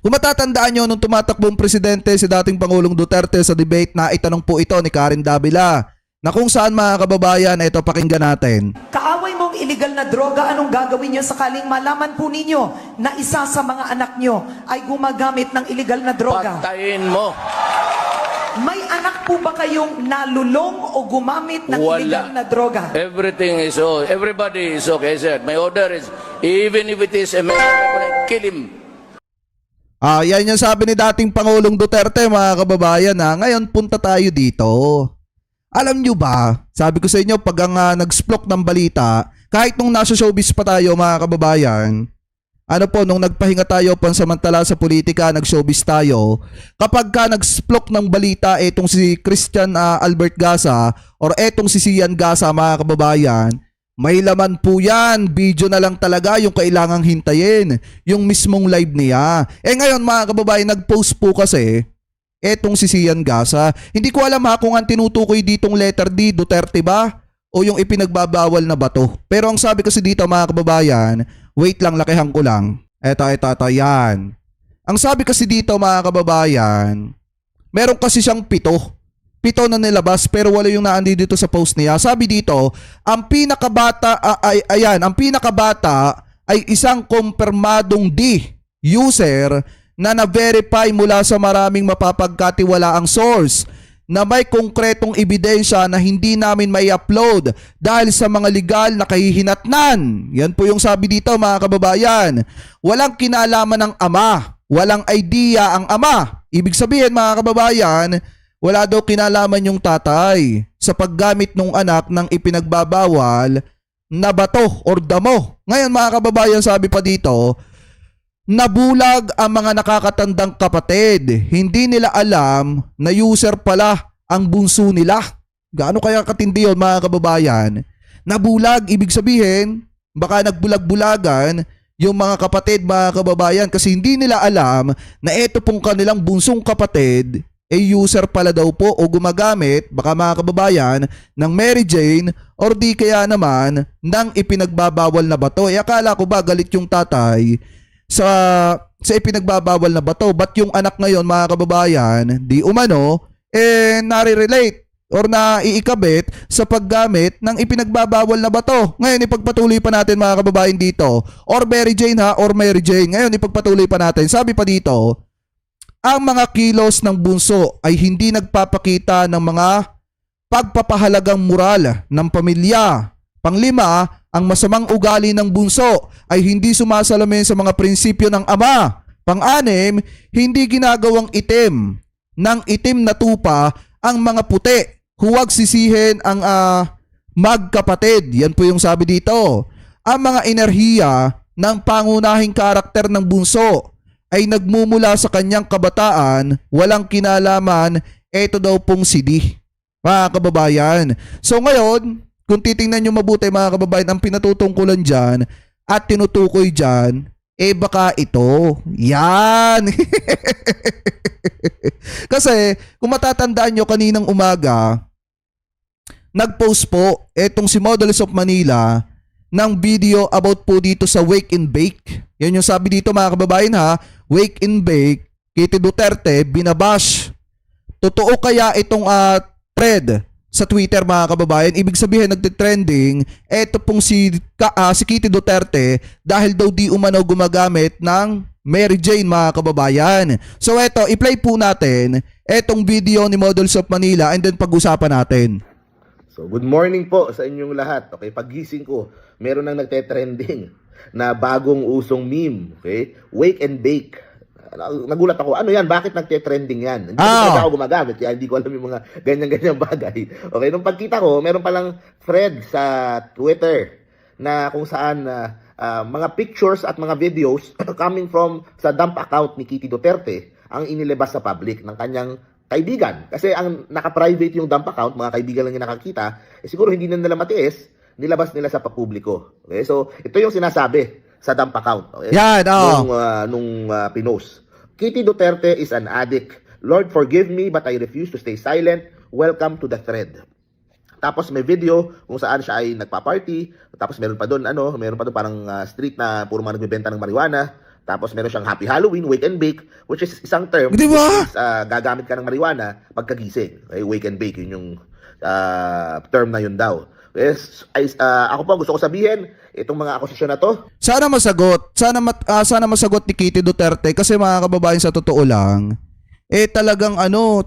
Kung matatandaan nyo, nung tumatakbong presidente si dating Pangulong Duterte sa debate, na itanong po ito ni Karen Davila, na kung saan mga kababayan, ito pakinggan natin. Kaaway mong illegal na droga, anong gagawin nyo sakaling malaman po ninyo na isa sa mga anak nyo ay gumagamit ng illegal na droga? Patayin mo. May anak po ba kayong nalulong o gumamit ng illegal na droga? Everything is okay. Everybody is okay, sir. My order is, even if it is a man, kill him. Yan yung sabi ni dating Pangulong Duterte, mga kababayan. Ngayon, punta tayo dito. Alam nyo ba, sabi ko sa inyo, pag ang nag-splok ng balita, kahit nung nasa showbiz pa tayo, mga kababayan, nung nagpahinga tayo pansamantala sa politika, nag-showbiz tayo, kapag ka nag-splok ng balita, etong si Christian Albert Gasa, or etong si Sian Gasa, mga kababayan, may laman po yan. Video na lang talaga yung kailangang hintayin. Yung mismong live niya. Ngayon, mga kababayan, nag-post po kasi etong si Sian Gasa. Hindi ko alam kung ang tinutukoy ditong letter D, Duterte ba? O yung ipinagbabawal na bato. Pero ang sabi kasi dito, mga kababayan, wait lang, lakihan ko lang. Eto, yan. Ang sabi kasi dito, mga kababayan, meron kasi siyang pito na nilabas pero wala yung naandi dito sa post niya. Sabi dito, ang pinakabata ay isang kumpirmadong D user na na-verify mula sa maraming mapapagkatiwalaang source na may konkretong ebidensya na hindi namin may upload dahil sa mga legal na kahihinatnan. Yan po yung sabi dito, mga kababayan. Walang kinalaman ng ama, walang idea ang ama. Ibig sabihin, mga kababayan, wala daw kinalaman yung tatay sa paggamit ng anak ng ipinagbabawal na bato or damo. Ngayon, mga kababayan, sabi pa dito, nabulag ang mga nakakatandang kapatid. Hindi nila alam na user pala ang bunso nila. Gaano kaya katindi yun, mga kababayan? Nabulag, ibig sabihin, baka nagbulag-bulagan yung mga kapatid, mga kababayan, kasi hindi nila alam na eto pong kanilang bunsong kapatid user pala daw po o gumagamit, baka mga kababayan, ng Mary Jane or di kaya naman ng ipinagbabawal na bato. Akala ko ba galit yung tatay sa ipinagbabawal na bato? Ba't yung anak ngayon, mga kababayan, di umano, nare-relate or naiikabit sa paggamit ng ipinagbabawal na bato? Ngayon, ipagpatuloy pa natin, mga kababayan, dito. Or Mary Jane or Mary Jane. Ngayon, ipagpatuloy pa natin. Sabi pa dito, ang mga kilos ng bunso ay hindi nagpapakita ng mga pagpapahalagang moral ng pamilya. Panglima, ang masamang ugali ng bunso ay hindi sumasalamin sa mga prinsipyo ng ama. Pang-anim, hindi ginagawang itim ng itim na tupa ang mga puti. Huwag sisihin ang magkapatid. Yan po yung sabi dito. Ang mga enerhiya ng pangunahing karakter ng bunso ay nagmumula sa kanyang kabataan, walang kinalaman, eto daw pong si D. Mga kababayan. So ngayon, kung titingnan nyo mabuti, mga kababayan, ang pinatutungkulan dyan at tinutukoy dyan, baka ito. Yan. Kasi, kung matatandaan nyo kaninang umaga, nag-post po etong si Models of Manila ng video about po dito sa Wake and Bake. Yan yung sabi dito, mga kababayan, Wake and Bake, Kitty Duterte, binabash. Totoo kaya itong thread sa Twitter, mga kababayan? Ibig sabihin, nagtitrending, eto pong si Kitty Duterte dahil daw di umano gumagamit ng Mary Jane, mga kababayan. So eto, i-play po natin etong video ni Models of Manila and then pag-usapan natin. So, good morning po sa inyong lahat. Okay, pagising ko, meron nang nagte-trending na bagong usong meme, okay? Wake and bake. Nagulat ako, ano yan? Bakit nagte-trending yan? Hindi ko ako gumagamit, kaya hindi ko alam yung mga ganyan-ganyan bagay. Okay, nung pagkita ko, meron palang thread sa Twitter na kung saan mga pictures at mga videos coming from sa dump account ni Kitty Duterte ang inilabas sa public ng kanyang kaibigan. Kasi ang naka-private yung dump account, mga kaibigan lang yung nakakita, siguro hindi na nila matiis, nilabas nila sa papubliko. Okay? So, ito yung sinasabi sa dump account. Okay? Yan, nung pinost. Kitty Duterte is an addict. Lord, forgive me, but I refuse to stay silent. Welcome to the thread. Tapos may video kung saan siya ay nagpa-party. Tapos meron pa doon parang street na puro mga nagbebenta ng marijuana. Tapos meron siyang Happy Halloween, Wake and Bake, which is isang term Di ba? which is, gagamit ka ng marijuana pagkagising. Okay, wake and bake, yun yung term na yun daw. Yes, ako po gusto ko sabihin, itong mga akusasyon na to, Sana masagot. Sana masagot ni Kitty Duterte kasi mga kababayan, sa totoo lang, talagang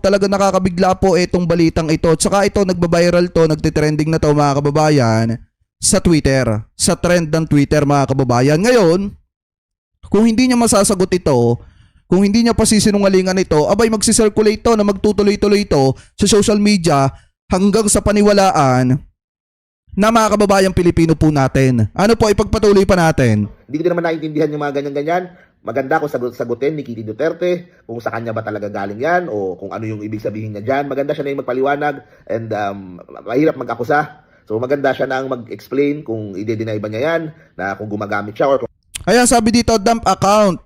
talagang nakakabigla po itong balitang ito. Tsaka ito nagba-viral to, nagtitrending na to mga kababayan sa Twitter, sa trend ng Twitter mga kababayan. Ngayon, kung hindi niya masasagot ito, kung hindi niya pasisinungalingan ito, abay magsi-circulate to na magtutuloy-tuloy ito sa social media hanggang sa paniwalaan na mga kababayang Pilipino po natin. Ano po, ipagpatuloy pa natin. hindi ko din naman naiintindihan yung mga ganyan-ganyan. Maganda kung sagutin ni Kitty Duterte kung sa kanya ba talaga galing yan o kung ano yung ibig sabihin niya dyan. Maganda siya na yung magpaliwanag and mahirap mag-akusa. So maganda siya na ang mag-explain kung i-deny ba niya yan, na kung gumagamit siya or kung Ayan, sabi dito, dump account.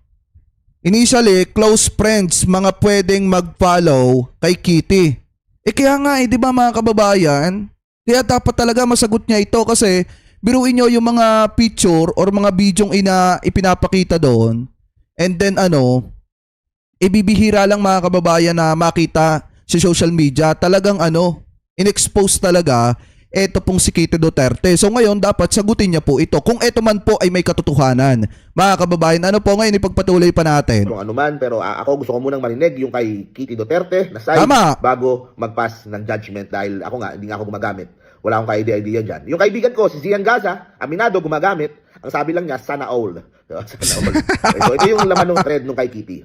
Initially, close friends, mga pwedeng mag-follow kay Kitty. Kaya nga di ba mga kababayan? Kaya dapat talaga masagot niya ito kasi biruin nyo yung mga picture or mga bidyong ipinapakita doon. And then ibibihira lang mga kababayan na makita sa social media. Talagang in-expose talaga eto pong si Kitty Duterte. So ngayon dapat sagutin niya po ito. Kung eto man po ay may katotohanan. Mga kababayan, ano po ngayon ipagpatuloy pa natin. kung ano man. Pero ako gusto ko munang marinig yung kay Kitty Duterte na side Tama. bago mag-pass ng judgment dahil ako nga, hindi nga ako gumagamit. Wala akong ka-idea dyan. Yung kaibigan ko, si Zian Gaza, aminado gumagamit. Ang sabi lang niya, sana all. Sana all. So ito yung laman ng thread nung kay Kitty.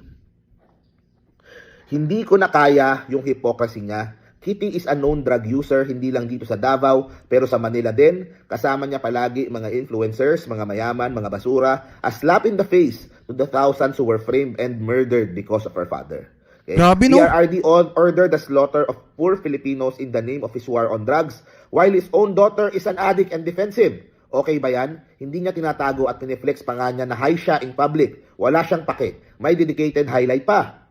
Hindi ko na kaya yung hypocrisy niya. Kitty is a known drug user, hindi lang dito sa Davao, pero sa Manila din. Kasama niya palagi mga influencers, mga mayaman, mga basura. A slap in the face to the thousands who were framed and murdered because of her father. Okay? Grabe, no? PRRD ordered the slaughter of poor Filipinos in the name of his war on drugs, while his own daughter is an addict and defensive. Okay ba yan? Hindi niya tinatago at piniflex pa nga niya na high siya in public. Wala siyang pake. May dedicated highlight pa.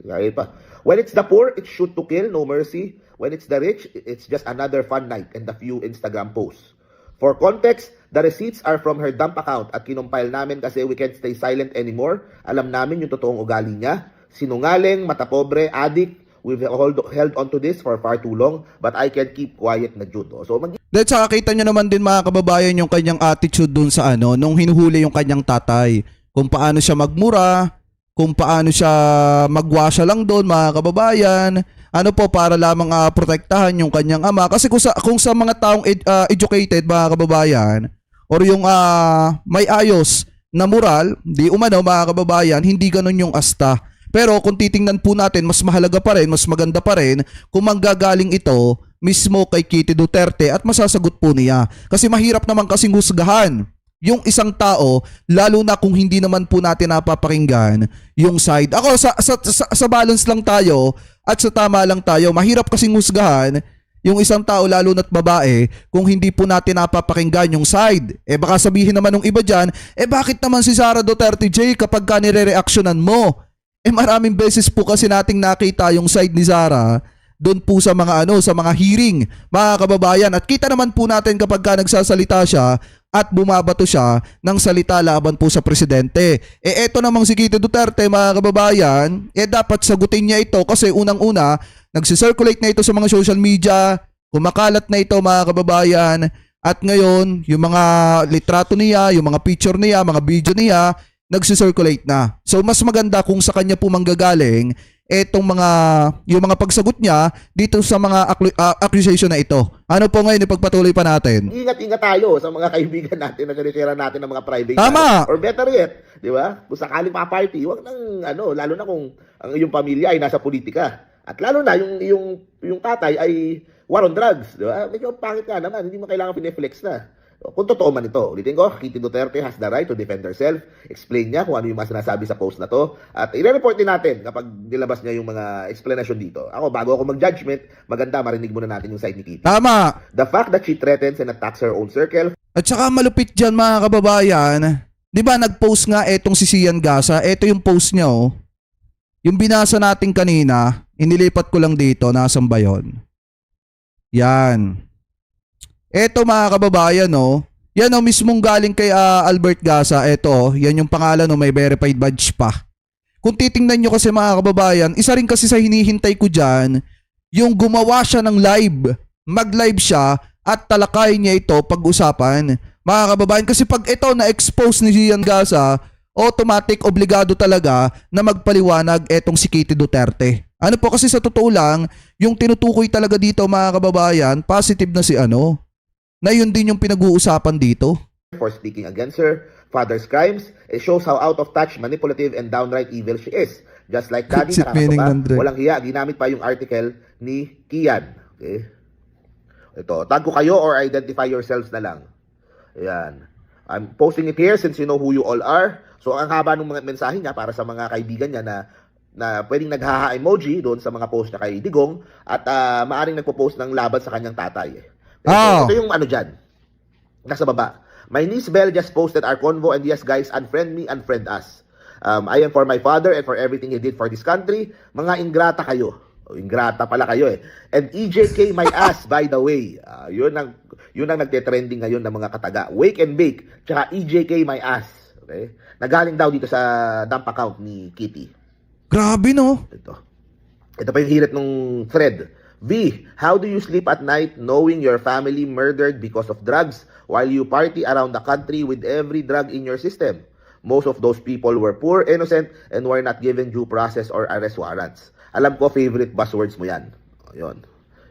Highlight pa. When it's the poor, it's shoot to kill, no mercy. When it's the rich, it's just another fun night and a few Instagram posts. For context, the receipts are from her dump account at kinumpile namin kasi we can't stay silent anymore. Alam namin yung totoong ugali niya. Sinungaling, matapobre, addict. We've held on to this for far too long, but I can't keep quiet na Juto. So Then saka kita nyo naman din mga kababayan yung kanyang attitude dun sa nung hinuhuli yung kanyang tatay. Kung paano siya magmura, kung paano siya magwasya lang doon mga kababayan. Ano po, para lamang protektahan yung kanyang ama. Kasi kung sa mga taong educated mga kababayan or yung may ayos na moral, di umano mga kababayan, hindi ganun yung asta. Pero kung titingnan po natin, mas mahalaga pa rin, mas maganda pa rin kung manggagaling ito mismo kay Kitty Duterte at masasagot po niya. Kasi mahirap naman kasing husgahan yung isang tao, lalo na kung hindi naman po natin napapakinggan yung side. Ako, sa balance lang tayo at sa tama lang tayo. Mahirap kasing husgahan yung isang tao, lalo na't babae, kung hindi po natin napapakinggan yung side. Baka sabihin naman ng iba dyan, bakit naman si Sara Duterte J kapag ka nire-reactionan mo? Maraming beses po kasi nating nakita yung side ni Sara doon po sa mga sa mga hearing, mga kababayan. At kita naman po natin kapag ka nagsasalita siya at bumabato siya ng salita laban po sa presidente. Eto namang si Kitty Duterte, mga kababayan, dapat sagutin niya ito kasi unang-una, nagsisirculate na ito sa mga social media, kumakalat na ito mga kababayan, at ngayon, yung mga litrato niya, yung mga picture niya, mga video niya, nagsisirculate na. So mas maganda kung sa kanya po manggagaling yung mga pagsagot niya dito sa mga accusation na ito. Ano po ngayon ipagpatuloy pa natin? Ingat-ingat tayo sa mga kaibigan natin na sinishare natin ng mga private. Tama! Or better yet, di ba? Kung sakaling pa-party, wag nang lalo na kung ang iyong pamilya ay nasa politika. At lalo na yung tatay ay war on drugs, di ba? Medyo pangit ka naman, hindi mo kailangan pineflex na. Kung totoo man ito, ulitin ko, Kitty Duterte has the right to defend herself. Explain niya kung ano yung mga sinasabi sa post na to. At i-report din natin kapag nilabas niya yung mga explanation dito. Ako, bago ako mag-judgment, maganda marinig muna natin yung side ni Kitty. Tama! The fact that she threatens and attacks her own circle. At saka malupit dyan mga kababayan, di ba nag-post nga etong si Zian Gaza, eto yung post niya yung binasa natin kanina, inilipat ko lang dito, nasan ba yun? Yan. Eto mga kababayan, Yan o mismong galing kay Albert Gasa. Eto, yan yung pangalan no, may verified badge pa. Kung titingnan nyo kasi mga kababayan, isa rin kasi sa hinihintay ko dyan, yung gumawa siya ng live. Mag-live siya at talakayin niya ito pag-usapan. Mga kababayan, kasi pag ito na-expose ni Gian Gasa, automatic, obligado talaga na magpaliwanag etong si Kitty Duterte. Ano po kasi sa totoo lang, yung tinutukoy talaga dito mga kababayan, positive na si na yun din yung pinag-uusapan dito. For speaking against her father's crimes, it shows how out of touch, manipulative, and downright evil she is. Just like Daddy, Exit meaning nakakatawa, Andre. walang hiya, ginamit pa yung article ni Kian. Okay? Ito, tag ko kayo or identify yourselves na lang. Ayan. I'm posting it here since you know who you all are. So, ang haba ng mga mensahe niya para sa mga kaibigan niya na pwedeng naghaha-emoji doon sa mga post niya kay Digong at maaring nagpo-post ng laban sa kanyang tatay. Ito yung ano dyan. Nasa baba. My niece Belle just posted our convo and yes guys, unfriend me, unfriend us. I am for my father and for everything he did for this country. Mga ingrata kayo. Ingrata pala kayo eh. And EJK my ass by the way. Yun ang nagte-trending ngayon ng mga kataga. Wake and bake. Tsaka EJK my ass. Okay? Nagaling daw dito sa dump account ni Kitty. Grabe no? Ito pa yung hirit nung thread. V, how do you sleep at night knowing your family murdered because of drugs while you party around the country with every drug in your system? Most of those people were poor, innocent, and were not given due process or arrest warrants. Alam ko, favorite buzzwords mo yan. Yun.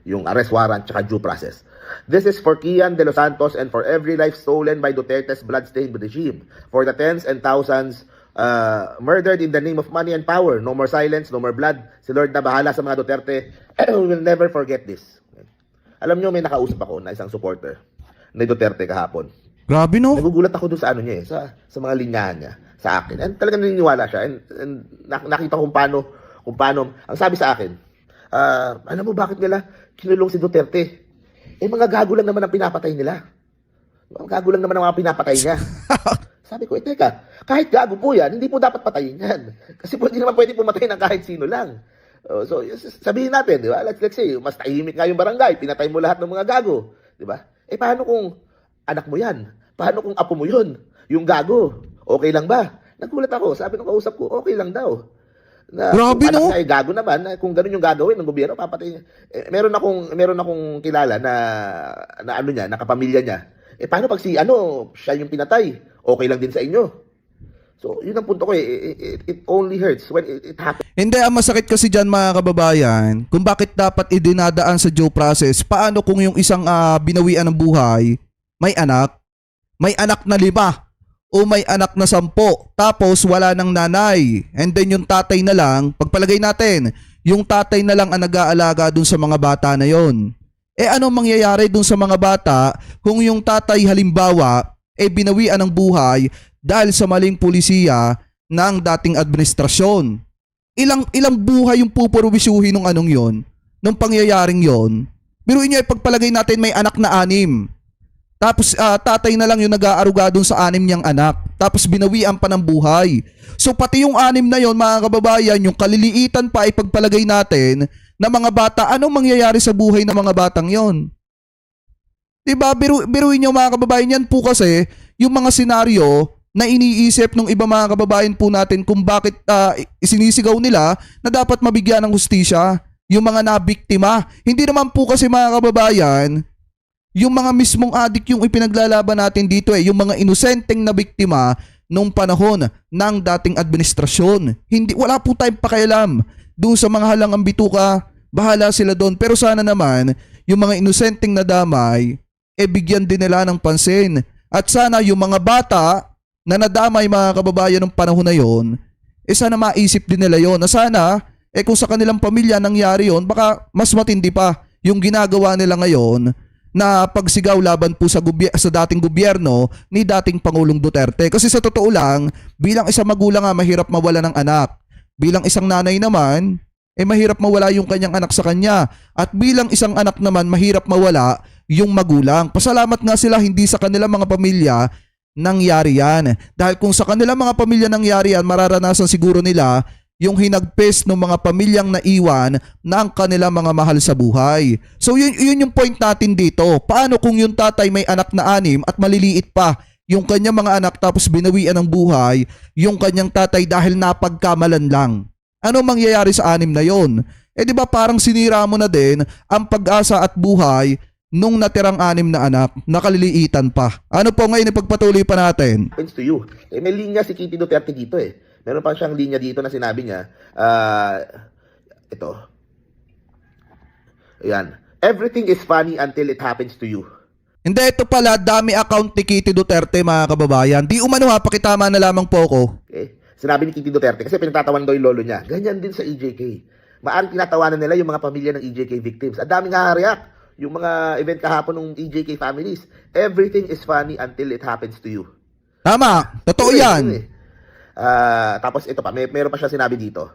Yung arrest warrant tsaka due process. This is for Kian De Los Santos and for every life stolen by Duterte's bloodstained regime. For the tens and thousands murdered in the name of money and power. No more silence, no more blood. Si Lord na bahala sa mga Duterte. We will never forget this. Alam nyo, may nakausap ako na isang supporter ni Duterte kahapon. Grabe no? Nagugulat ako doon sa ano niya sa mga linyahan niya sa akin. And talagang naniniwala siya. And nakita ko kung paano, ang sabi sa akin, alam mo bakit nila kinulong si Duterte? Mga gago lang naman ang pinapatay nila. Mga gago lang naman ang mga pinapatay niya. Sabi ko, teka, kahit gago po yan, hindi po dapat patayin yan. Kasi po, hindi naman pwede pumatay ng kahit sino lang. So, sabihin natin, di ba? Let's say, mas tahimik nga yung barangay, pinatay mo lahat ng mga gago. Di ba? Paano kung anak mo yan? Paano kung apo mo yun? Yung gago, okay lang ba? Nagulat ako, sabi ng kausap ko, okay lang daw. Na, grabe no? Anak gago naman, kung ganun yung gagawin ng gobyerno, papatay. Meron akong kilala na ano niya, nakapamilya niya. Paano pag siya yung pinatay? Okay lang din sa inyo. So, yun ang punto ko it only hurts when it happens. Hindi, ang masakit kasi dyan mga kababayan, kung bakit dapat idinadaan sa due process, paano kung yung isang binawian ng buhay, may anak na 5, o may anak na 10, tapos wala ng nanay, and then yung tatay na lang, pagpalagay natin, yung tatay na lang ang nag-aalaga dun sa mga bata na yon. Anong mangyayari dun sa mga bata kung yung tatay halimbawa, binawian ng buhay dahil sa maling pulisiya ng dating administrasyon? Ilang buhay yung pupurwisyuhin ng anong yon, nung pangyayaring yon? Biruin nyo, pagpalagay natin may anak na 6. Tapos tatay na lang yung nag-aaruga dun sa 6 niyang anak. Tapos binawian pa ng buhay. So pati yung 6 na yon mga kababayan, yung kaliliitan pa ay pagpalagay natin na mga bata, anong mangyayari sa buhay ng mga batang yon? Diba? Biruin nyo mga kababayan, yan po kasi yung mga senaryo na iniisip ng iba mga kababayan po natin kung bakit isinisigaw nila na dapat mabigyan ng hustisya yung mga nabiktima. Hindi naman po kasi mga kababayan, yung mga mismong adik yung ipinaglalaban natin dito yung mga inosenteng na biktima nung panahon ng dating administrasyon. Wala po tayong pakialam doon sa mga halangang bituka, bahala sila doon. Pero sana naman, yung mga inosenteng nadamay, bigyan din nila ng pansin. At sana yung mga bata na nadamay mga kababayan ng panahon na yon, sana maisip din nila yon. Na sana, kung sa kanilang pamilya nangyari yon, baka mas matindi pa yung ginagawa nila ngayon na pagsigaw laban po sa dating gobyerno ni dating Pangulong Duterte. Kasi sa totoo lang, bilang isang magulang mahirap mawala ng anak. Bilang isang nanay naman, mahirap mawala yung kanyang anak sa kanya. At bilang isang anak naman, mahirap mawala yung magulang. Pasalamat nga sila, hindi sa kanilang mga pamilya nangyari yan. Dahil kung sa kanilang mga pamilya nangyari yan, mararanasan siguro nila yung hinagpis ng mga pamilyang naiwan na ang kanilang mga mahal sa buhay. So yun yung point natin dito. Paano kung yung tatay may anak na 6 at maliliit pa yung kanyang mga anak tapos binawian ng buhay yung kanyang tatay dahil napagkamalan lang? Ano mangyayari sa 6 na yon? Di ba parang sinira mo na din ang pag-asa at buhay nung natirang 6 na anak, nakaliliitan pa. Ano po ngayon ipagpatuloy pa natin? Happens to you. May linya si Kitty Duterte dito eh. Meron pa siyang linya dito na sinabi niya, ito. Ayan. Everything is funny until it happens to you. Hindi, ito pala, dami account ni Kitty Duterte, mga kababayan. Di umano ha, pakitama na lamang po ko. Okay? Sinabi ni Kitty Duterte, kasi pinagtatawan daw yung lolo niya. Ganyan din sa EJK. Maaring tinatawanan nila yung mga pamilya ng EJK victims. Ang daming haharyak. Yung mga event kahapon ng EJK families. Everything is funny until it happens to you. Tama, totoo yan. Tapos ito pa, meron pa siya sinabi dito.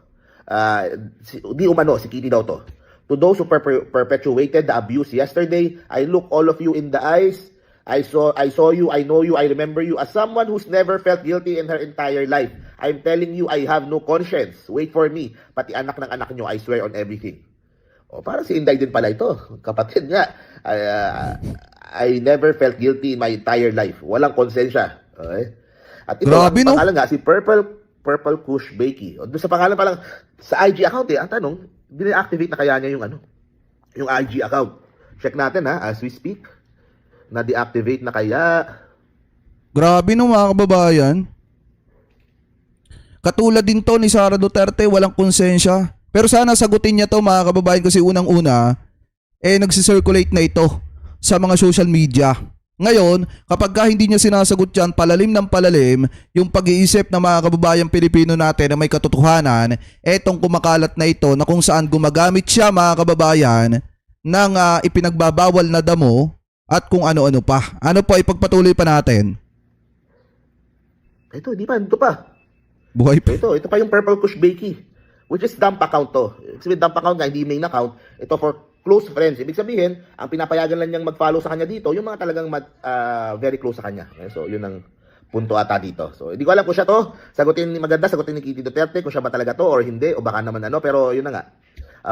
Di umano, si Kitty daw to. To those who perpetuated the abuse yesterday, I look all of you in the eyes. I saw you, I know you, I remember you as someone who's never felt guilty in her entire life. I'm telling you, I have no conscience. Wait for me. Pati anak ng anak nyo, I swear on everything. O, parang si Inday din pala ito. Kapatid nga. I never felt guilty in my entire life. Walang konsensya. Okay? At ito, Grabe, ang no? pangalan nga, si Purple Kush Bakey. O, doon sa pangalan pa lang, sa IG account ang tanong, dine-activate na kaya niya yung IG account. Check natin as we speak. Na-deactivate na kaya. Grabe no, mga kababayan. Katulad din to ni Sara Duterte, walang konsensya. Pero sana sagutin niya to, mga kababayan, kasi unang-una, nagsisirculate na ito sa mga social media. Ngayon, kapag hindi niya sinasagot yan, palalim ng palalim, yung pag-iisip ng mga kababayang Pilipino natin na may katotohanan, etong kumakalat na ito na kung saan gumagamit siya, mga kababayan, ng ipinagbabawal na damo at kung ano-ano pa. Ano po, ipagpatuloy pa natin. Ito pa. Buhay pa. Ito pa yung Purple Kush Bakey, which is dump account to. Kasi dump account nga, hindi main account. Ito for close friends. Ibig sabihin, ang pinapayagan lang niyang mag-follow sa kanya dito, yung mga talagang very close sa kanya. Okay? So, yun ang punto ata dito. So, hindi ko alam kung siya to. Sagutin ni Kitty Duterte kung siya ba talaga to or hindi, o baka naman pero yun na nga.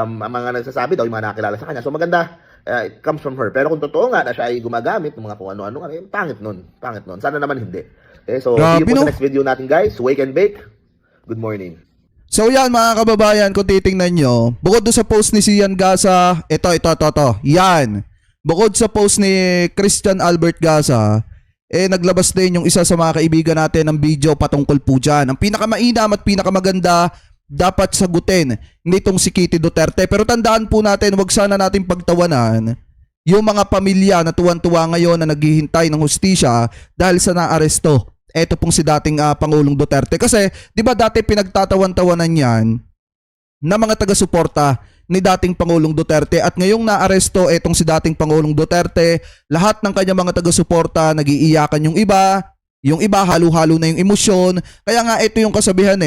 Ang mga nagsasabi daw, yung mga nakakilala sa kanya. So, maganda, it comes from her. Pero kung totoo nga na siya ay gumagamit ng mga kung ano-ano, pangit nun. Sana naman hindi. Okay, so, see you po sa next video natin, guys. Wake and bake. Good morning. So yan, mga kababayan, kung titingnan nyo, bukod doon sa post ni Sian Gaza, ito, yan. Bukod sa post ni Christian Albert Gaza, naglabas din yung isa sa mga kaibigan natin ng video patungkol po dyan. Ang pinakamainam at pinakamaganda dapat sagutin nitong si Kitty Duterte. Pero tandaan po natin, wag sana natin pagtawanan yung mga pamilya na tuwan-tuwa ngayon na naghihintay ng hustisya dahil sa naaresto. Eto pong si dating Pangulong Duterte. Kasi, di ba dati pinagtatawan-tawanan yan na mga taga-suporta ni dating Pangulong Duterte at ngayong naaresto etong si dating Pangulong Duterte, lahat ng kanyang mga taga-suporta nagiiyakan yung iba halo-halo na yung emosyon. Kaya nga ito yung kasabihan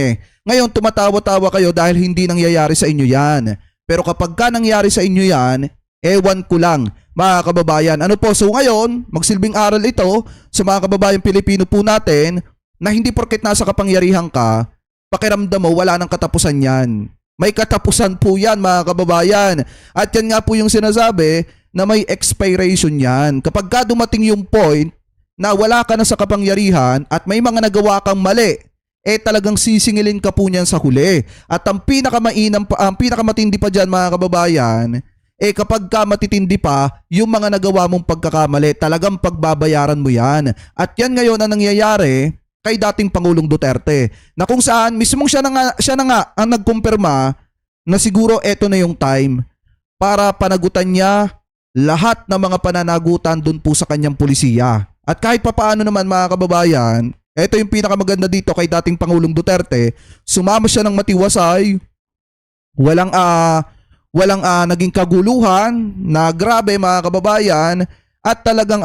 Ngayon tumatawa-tawa kayo dahil hindi nangyayari sa inyo yan. Pero kapag ka nangyari sa inyo yan, ewan ko lang, mga kababayan. Ano po, so ngayon, magsilbing aral ito sa mga kababayan Pilipino po natin na hindi porket nasa kapangyarihan ka, pakiramdam mo wala nang katapusan yan. May katapusan po yan, mga kababayan. At yan nga po yung sinasabi na may expiration yan. Kapag ka dumating yung point na wala ka na sa kapangyarihan at may mga nagawa kang mali, talagang sisingilin ka po niyan sa huli. At ang pinakamatindi pa dyan, mga kababayan, kapag ka matitindi pa, yung mga nagawa mong pagkakamali, talagang pagbabayaran mo yan. At yan ngayon ang nangyayari kay dating Pangulong Duterte, na kung saan mismong siya na nga ang nagkumpirma na siguro eto na yung time para panagutan niya lahat ng mga pananagutan dun po sa kanyang pulisiya. At kahit papaano naman, mga kababayan, eto yung pinakamaganda dito kay dating Pangulong Duterte, sumama siya ng matiwasay, walang naging kaguluhan na grabe, mga kababayan, at talagang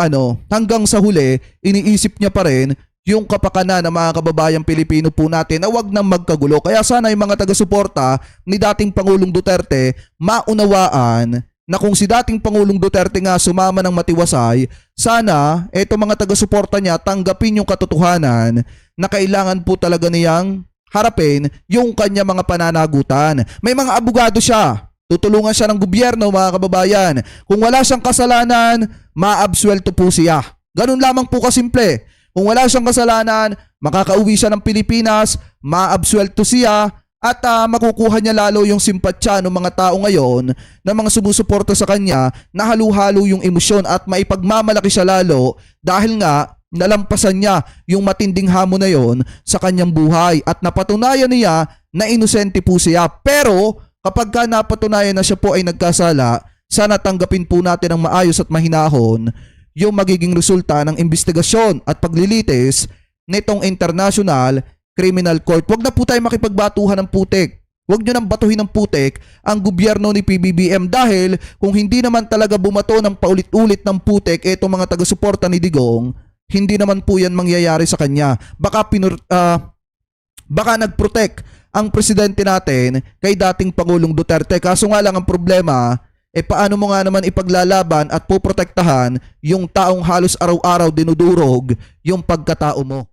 hanggang sa huli iniisip niya pa rin yung kapakanan ng mga kababayang Pilipino po natin na wag nang magkagulo. Kaya sana yung mga taga-suporta ni dating Pangulong Duterte maunawaan na kung si dating Pangulong Duterte nga sumama ng matiwasay, sana eto mga taga-suporta niya tanggapin yung katotohanan na kailangan po talaga niyang harapin yung kanya mga pananagutan. May mga abogado siya. Tutulungan siya ng gobyerno, mga kababayan. Kung wala siyang kasalanan, maabsuelto po siya. Ganun lamang po kasimple. Kung wala siyang kasalanan, makakauwi siya ng Pilipinas, maabsuelto siya, at makukuha niya lalo yung simpatsya ng mga tao ngayon na mga sumusuporta sa kanya na halo-halo yung emosyon at maipagmamalaki siya lalo dahil nga nalampasan niya yung matinding hamon na yon sa kanyang buhay at napatunayan niya na inosente po siya. Pero kapag ka napatunayan na siya po ay nagkasala, sana tanggapin po natin ang maayos at mahinahon yung magiging resulta ng investigasyon at paglilitis nitong International Criminal Court. Huwag na po tayo makipagbatuhan ng putik. Huwag nyo nang batuhin ng putik ang gobyerno ni PBBM dahil kung hindi naman talaga bumato ng paulit-ulit ng putik itong mga taga-suporta ni Digong, hindi naman po yan mangyayari sa kanya. Baka nag-protect ang presidente natin kay dating Pangulong Duterte. Kaso nga lang ang problema, paano mo nga naman ipaglalaban at poprotektahan yung taong halos araw-araw dinudurog yung pagkatao mo?